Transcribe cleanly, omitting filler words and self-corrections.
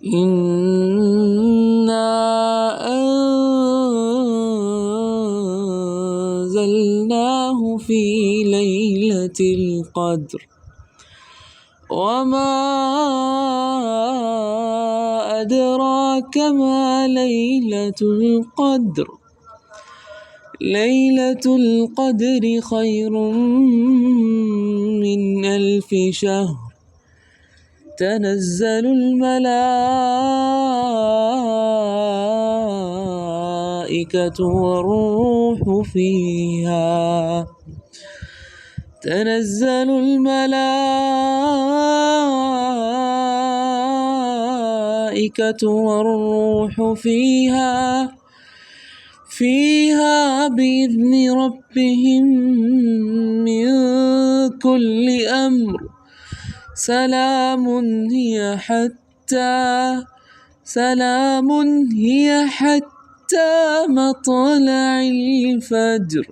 إنا أنزلناه في ليلة القدر وما أدراك ما ليلة القدر ليلة القدر خير من 1000 شهر تنزل الملائكة والروح فيها تنزل الملائكة والروح فيها بإذن ربهم من كل أمر سلام هي حتى مطلع الفجر.